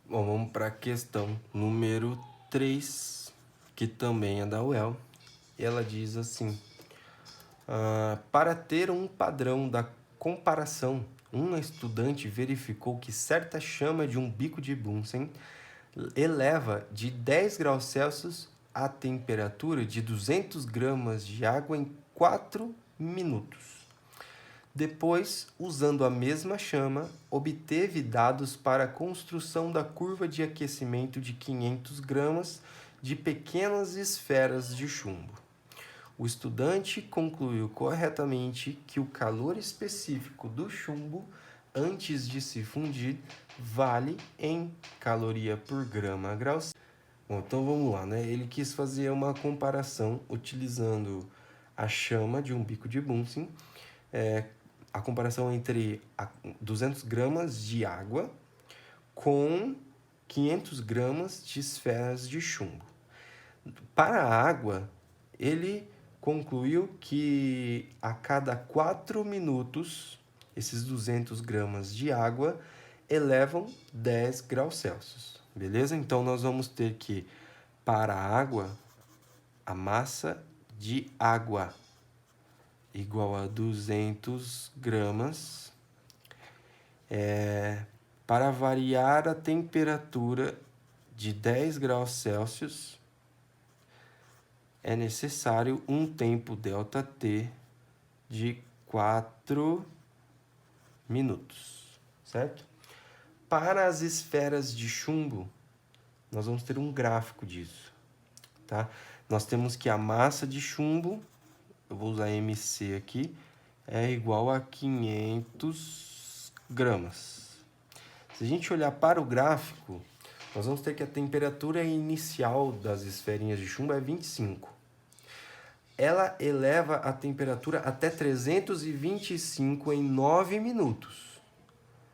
Bom, vamos para a questão número 3, que também é da UEL. Ela diz assim: para ter um padrão da comparação, um estudante verificou que certa chama de um bico de Bunsen eleva de 10 graus Celsius a temperatura de 200 gramas de água em 4 minutos. Depois, usando a mesma chama, obteve dados para a construção da curva de aquecimento de 500 gramas de pequenas esferas de chumbo. O estudante concluiu corretamente que o calor específico do chumbo, antes de se fundir, vale em caloria por grama grau. Bom, então vamos lá, né? Ele quis fazer uma comparação utilizando a chama de um bico de Bunsen, a comparação entre 200 gramas de água com 500 gramas de esferas de chumbo. Para a água, ele concluiu que a cada 4 minutos, esses 200 gramas de água elevam 10 graus Celsius, beleza? Então, nós vamos ter que, para a água, a massa de água igual a 200 gramas. Para variar a temperatura de 10 graus Celsius, é necessário um tempo ΔT de 4 minutos, certo? Para as esferas de chumbo, nós vamos ter um gráfico disso, tá? Nós temos que a massa de chumbo, eu vou usar MC aqui, é igual a 500 gramas. Se a gente olhar para o gráfico, nós vamos ter que a temperatura inicial das esferinhas de chumbo é 25. Ela eleva a temperatura até 325 em 9 minutos.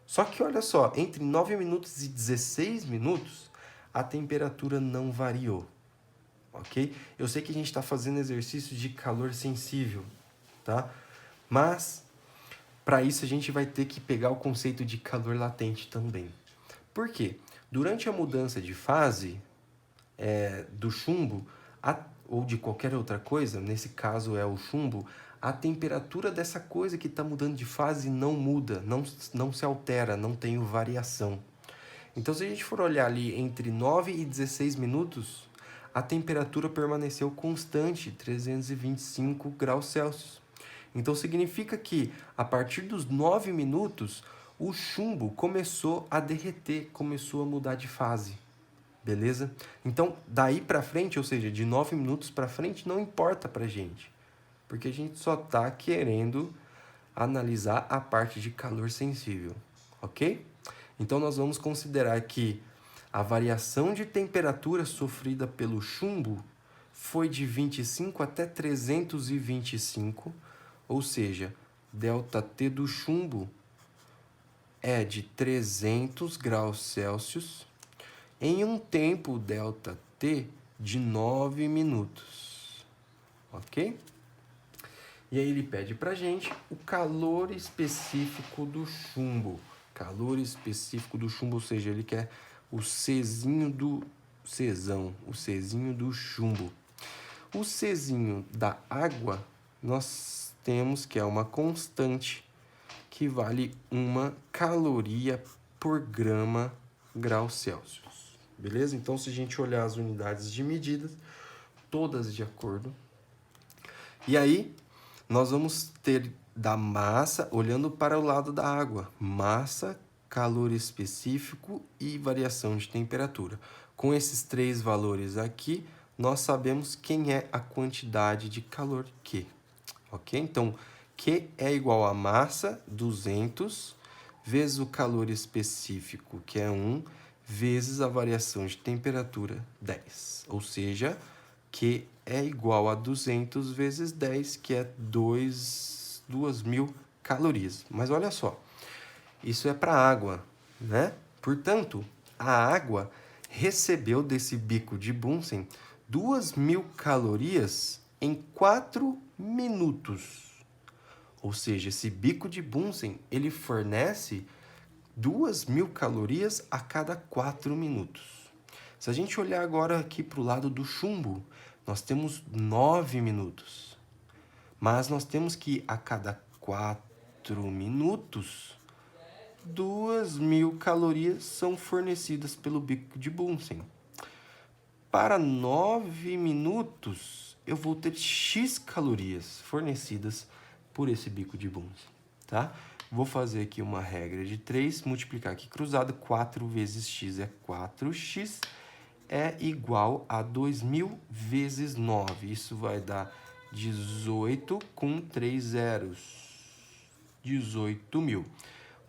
Só que olha só, entre 9 minutos e 16 minutos, a temperatura não variou, ok? Eu sei que a gente está fazendo exercício de calor sensível, tá? Mas, para isso, a gente vai ter que pegar o conceito de calor latente também. Por quê? Durante a mudança de fase do chumbo, ou de qualquer outra coisa, nesse caso é o chumbo, a temperatura dessa coisa que está mudando de fase não muda, não se altera, não tem variação. Então, se a gente for olhar ali entre 9 e 16 minutos, a temperatura permaneceu constante, 325 graus Celsius. Então, significa que, a partir dos 9 minutos, o chumbo começou a derreter, começou a mudar de fase. Beleza? Então, daí pra frente, ou seja, de 9 minutos pra frente, não importa pra gente. Porque a gente só tá querendo analisar a parte de calor sensível, ok? Então, nós vamos considerar que a variação de temperatura sofrida pelo chumbo foi de 25 até 325, ou seja, ΔT do chumbo é de 300 graus Celsius em um tempo ΔT de 9 minutos, ok? E aí ele pede pra gente o calor específico do chumbo. Calor específico do chumbo, ou seja, ele quer o Czinho do Czão, o Czinho do chumbo. O Czinho da água, nós temos que é uma constante que vale 1 caloria por grama grau Celsius. Beleza? Então, se a gente olhar as unidades de medidas, todas de acordo. E aí, nós vamos ter da massa, olhando para o lado da água, massa, calor específico e variação de temperatura. Com esses 3 valores aqui, nós sabemos quem é a quantidade de calor Q, ok? Então, Q é igual a massa, 200, vezes o calor específico, que é 1, vezes a variação de temperatura, 10. Ou seja, Q é igual a 200 vezes 10, que é 2.000 calorias. Mas olha só, isso é para água, né? Portanto, a água recebeu desse bico de Bunsen 2.000 calorias em 4 minutos. Ou seja, esse bico de Bunsen, ele fornece 2.000 calorias a cada 4 minutos. Se a gente olhar agora aqui para o lado do chumbo, nós temos 9 minutos. Mas nós temos que a cada 4 minutos, 2.000 calorias são fornecidas pelo bico de Bunsen. Para 9 minutos, eu vou ter X calorias fornecidas por esse bico de Bunsen, tá? Vou fazer aqui uma regra de 3, multiplicar aqui cruzado, 4 vezes x é 4x, é igual a 2.000 vezes 9. Isso vai dar 18 com 3 zeros. 18.000.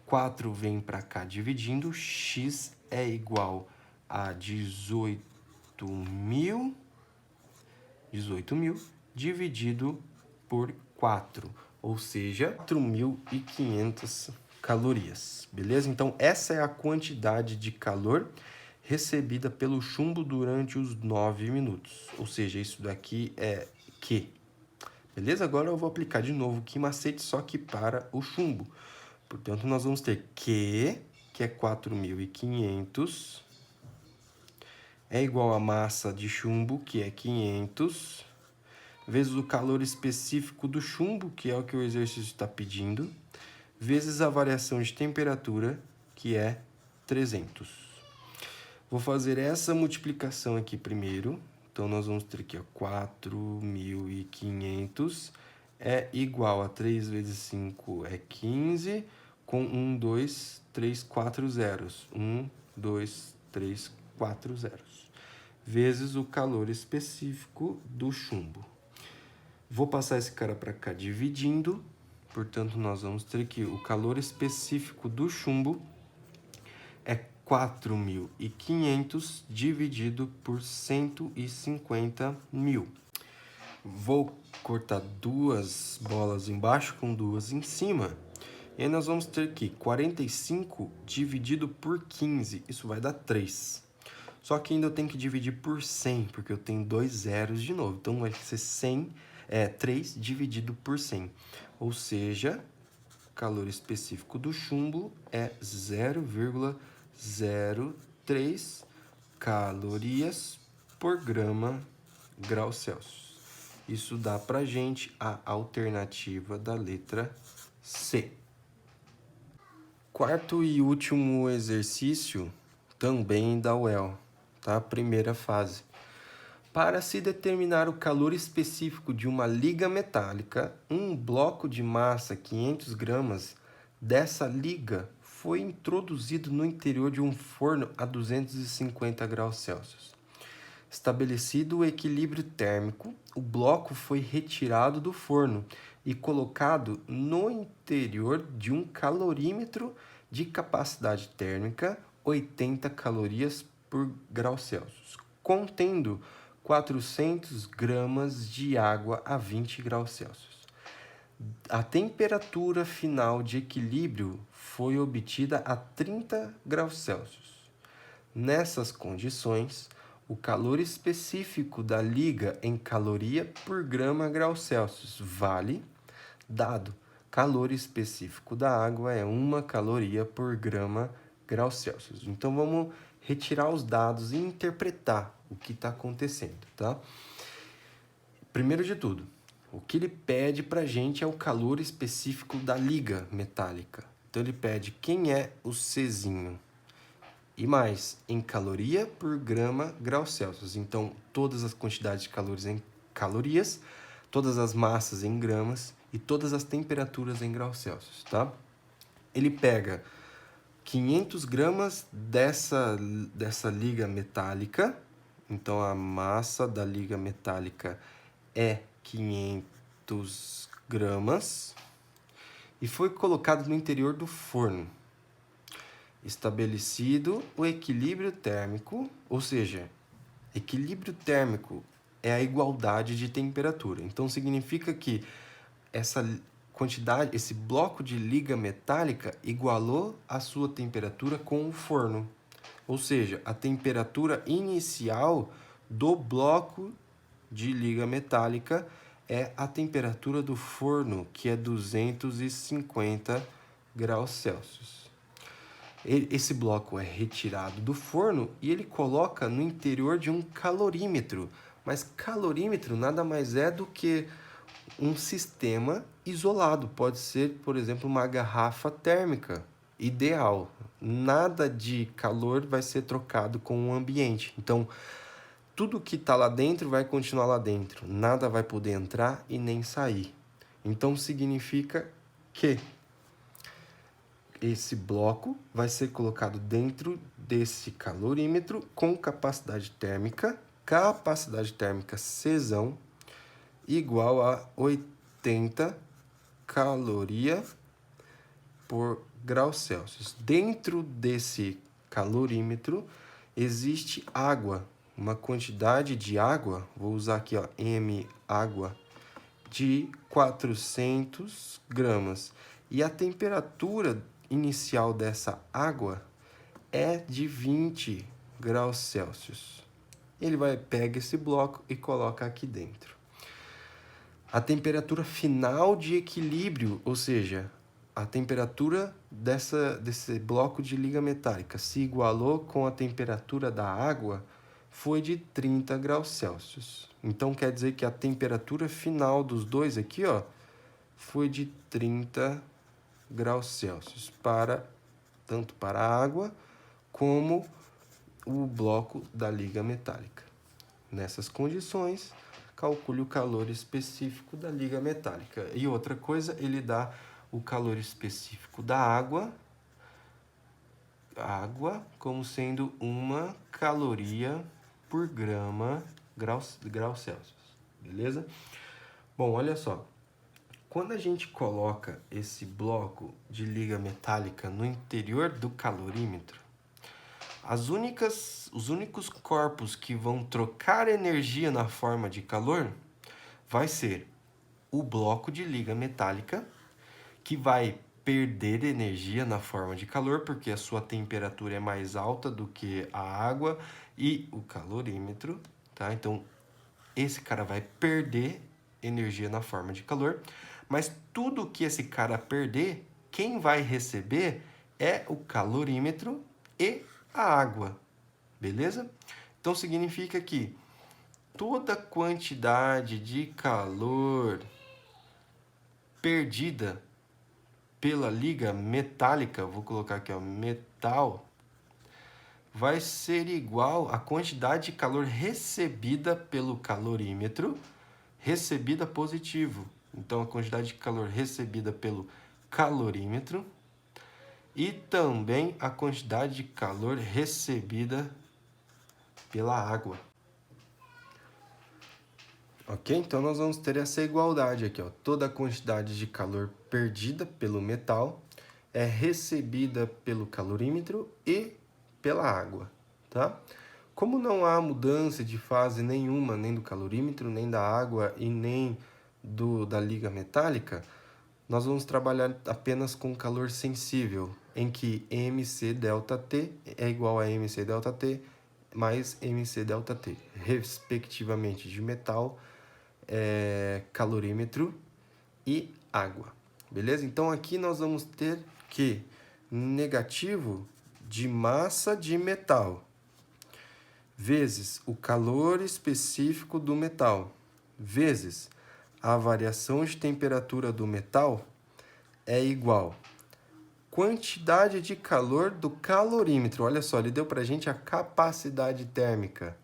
4 vem para cá dividindo, x é igual a 18.000 dividido por 4, ou seja, 4.500 calorias, beleza? Então, essa é a quantidade de calor recebida pelo chumbo durante os 9 minutos, ou seja, isso daqui é Q, beleza? Agora eu vou aplicar de novo o Q macete, só que para o chumbo. Portanto, nós vamos ter Q, que é 4.500, é igual a massa de chumbo, que é 500, vezes o calor específico do chumbo, que é o que o exercício está pedindo, vezes a variação de temperatura, que é 300. Vou fazer essa multiplicação aqui primeiro. Então, nós vamos ter aqui, ó, 4.500 é igual a 3 vezes 5 é 15, com 1, 2, 3, 4 zeros. 1, 2, 3, 4 zeros. Vezes o calor específico do chumbo. Vou passar esse cara para cá dividindo, portanto, nós vamos ter que o calor específico do chumbo é 4.500 dividido por 150.000. Vou cortar duas bolas embaixo com duas em cima, e aí nós vamos ter que 45 dividido por 15, isso vai dar 3. Só que ainda eu tenho que dividir por 100, porque eu tenho 2 zeros de novo, então vai ser 3 dividido por 100, ou seja, o calor específico do chumbo é 0,03 calorias por grau Celsius. Isso dá pra gente a alternativa da letra C. Quarto e último exercício também da UEL, tá? Primeira fase. Para se determinar o calor específico de uma liga metálica, um bloco de massa 500 gramas dessa liga foi introduzido no interior de um forno a 250 graus Celsius. Estabelecido o equilíbrio térmico, o bloco foi retirado do forno e colocado no interior de um calorímetro de capacidade térmica 80 calorias por grau Celsius, contendo 400 gramas de água a 20 graus Celsius. A temperatura final de equilíbrio foi obtida a 30 graus Celsius. Nessas condições, o calor específico da liga em caloria por grama grau Celsius vale, dado calor específico da água é 1 caloria por grama grau Celsius. Então, vamos retirar os dados e interpretar o que está acontecendo, tá? Primeiro de tudo, o que ele pede para a gente é o calor específico da liga metálica. Então, ele pede quem é o Czinho. E mais, em caloria por grama grau Celsius. Então, todas as quantidades de calores em calorias, todas as massas em gramas e todas as temperaturas em graus Celsius, tá? Ele pega 500 gramas dessa liga metálica, então a massa da liga metálica é 500 gramas, e foi colocado no interior do forno. Estabelecido o equilíbrio térmico, ou seja, equilíbrio térmico é a igualdade de temperatura. Então, significa que essa quantidade, esse bloco de liga metálica igualou a sua temperatura com o forno. Ou seja, a temperatura inicial do bloco de liga metálica é a temperatura do forno, que é 250 graus Celsius. Esse bloco é retirado do forno e ele coloca no interior de um calorímetro. Mas calorímetro nada mais é do que um sistema isolado. Pode ser, por exemplo, uma garrafa térmica ideal. Nada de calor vai ser trocado com o ambiente. Então, tudo que está lá dentro vai continuar lá dentro. Nada vai poder entrar e nem sair. Então, significa que esse bloco vai ser colocado dentro desse calorímetro com capacidade térmica Czão, igual a 80 calorias por grau Celsius. Dentro desse calorímetro existe água, uma quantidade de água, vou usar aqui ó, M água, de 400 gramas. E a temperatura inicial dessa água é de 20 graus Celsius. Ele pega esse bloco e coloca aqui dentro. A temperatura final de equilíbrio, ou seja, a temperatura desse bloco de liga metálica se igualou com a temperatura da água, foi de 30 graus Celsius. Então, quer dizer que a temperatura final dos dois aqui, ó, foi de 30 graus Celsius, tanto para a água como o bloco da liga metálica. Nessas condições, calcule o calor específico da liga metálica. E outra coisa, ele dá o calor específico da água como sendo 1 caloria por grau Celsius, beleza? Bom, olha só, quando a gente coloca esse bloco de liga metálica no interior do calorímetro, os únicos corpos que vão trocar energia na forma de calor vai ser o bloco de liga metálica, que vai perder energia na forma de calor, porque a sua temperatura é mais alta do que a água e o calorímetro, tá? Então, esse cara vai perder energia na forma de calor, mas tudo que esse cara perder, quem vai receber é o calorímetro e a água, beleza? Então, significa que toda quantidade de calor perdida pela liga metálica, vou colocar aqui, ó, metal, vai ser igual à quantidade de calor recebida pelo calorímetro, recebida positivo. Então, a quantidade de calor recebida pelo calorímetro e também a quantidade de calor recebida pela água. Ok? Então, nós vamos ter essa igualdade aqui, ó. Toda a quantidade de calor perdida pelo metal é recebida pelo calorímetro e pela água, tá? Como não há mudança de fase nenhuma, nem do calorímetro, nem da água e nem da liga metálica, nós vamos trabalhar apenas com calor sensível, em que MC ΔT é igual a MC ΔT mais MC ΔT, respectivamente de metal, calorímetro e água, beleza? Então aqui nós vamos ter que negativo de massa de metal vezes o calor específico do metal vezes a variação de temperatura do metal é igual quantidade de calor do calorímetro. Olha só, ele deu para a gente a capacidade térmica.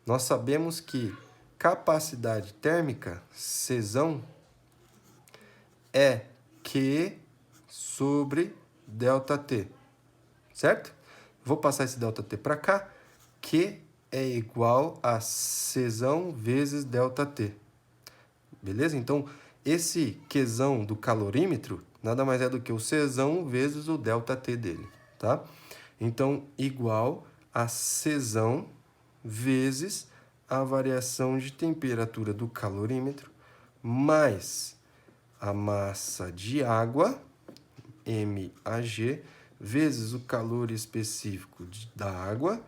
Nós sabemos que capacidade térmica, Czão, é Q sobre ΔT, certo? Vou passar esse ΔT para cá. Q é igual a Czão vezes ΔT. Beleza? Então, esse Qzão do calorímetro nada mais é do que o Czão vezes o ΔT dele, tá? Então, igual a Czão vezes a variação de temperatura do calorímetro mais a massa de água, MAG, vezes o calor específico da água,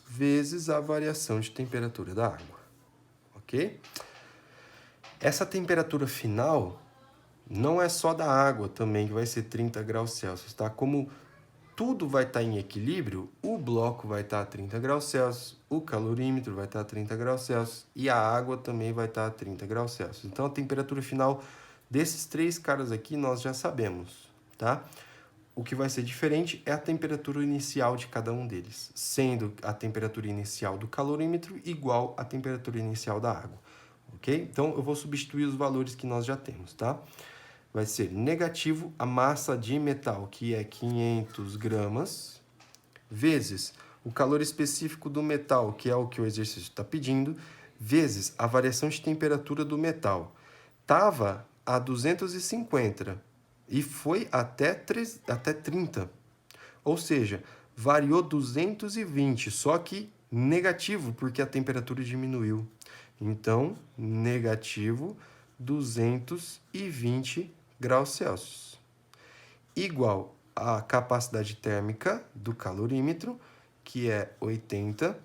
vezes a variação de temperatura da água, ok? Essa temperatura final não é só da água também, que vai ser 30 graus Celsius, tá? Como tudo vai estar em equilíbrio, o bloco vai estar a 30 graus Celsius, o calorímetro vai estar a 30 graus Celsius e a água também vai estar a 30 graus Celsius. Então, a temperatura final desses três caras aqui nós já sabemos, tá? O que vai ser diferente é a temperatura inicial de cada um deles, sendo a temperatura inicial do calorímetro igual à temperatura inicial da água, ok? Então, eu vou substituir os valores que nós já temos, tá? Vai ser negativo a massa de metal, que é 500 gramas, vezes o calor específico do metal, que é o que o exercício está pedindo, vezes a variação de temperatura do metal. Estava a 250 e foi até 30. Ou seja, variou 220, só que negativo, porque a temperatura diminuiu. Então, negativo 220 graus Celsius. Igual a capacidade térmica do calorímetro, que é 80,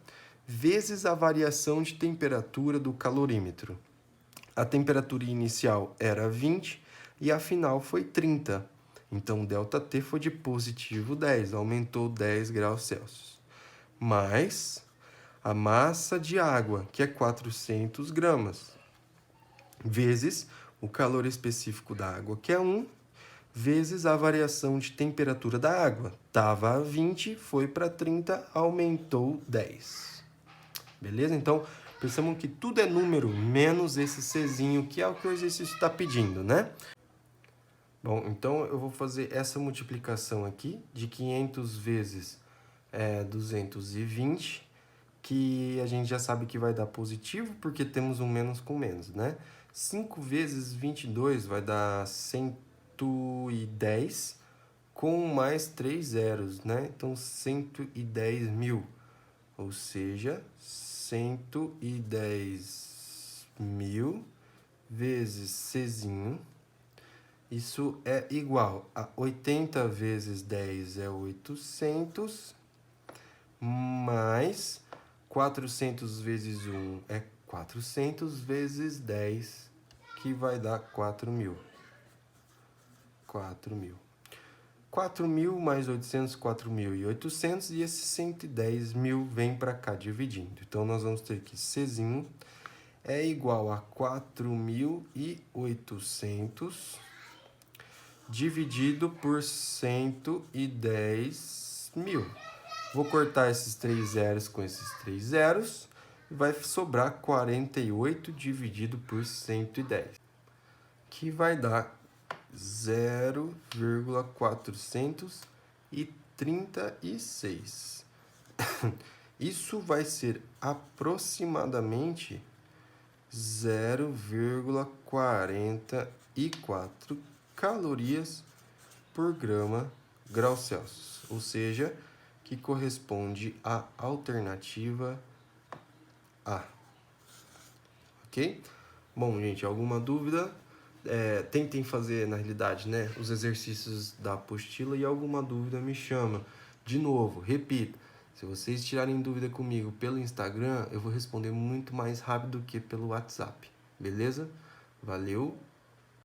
vezes a variação de temperatura do calorímetro. A temperatura inicial era 20 e a final foi 30. Então, ΔT foi de positivo 10, aumentou 10 graus Celsius. Mais a massa de água, que é 400 gramas, vezes o calor específico da água, que é 1, vezes a variação de temperatura da água. Estava a 20, foi para 30, aumentou 10. Beleza? Então, percebam que tudo é número, menos esse Czinho, que é o que o exercício está pedindo, né? Bom, então eu vou fazer essa multiplicação aqui de 500 vezes 220, que a gente já sabe que vai dar positivo, porque temos um menos com menos, né? 5 vezes 22 vai dar 110, com mais 3 zeros, né? Então, 110 mil, ou seja, 110 mil vezes Czinho, isso é igual a 80 vezes 10 é 800, mais 400 vezes 1 é 400 vezes 10, que vai dar 4.000. 4.000. 4.000 mais 800, 4.800, e esse 110 mil vem para cá dividindo. Então, nós vamos ter que Czinho é igual a 4.800 dividido por 110 mil. Vou cortar esses 3 zeros com esses 3 zeros e vai sobrar 48 dividido por 110, que vai dar 0,436. Isso vai ser aproximadamente 0,44 calorias por grau Celsius, ou seja, que corresponde à alternativa A. Ok? Bom, gente, alguma dúvida? Tentem fazer, na realidade, né, os exercícios da apostila, e alguma dúvida me chama. De novo, repito, se vocês tirarem dúvida comigo pelo Instagram, eu vou responder muito mais rápido que pelo WhatsApp, beleza? Valeu!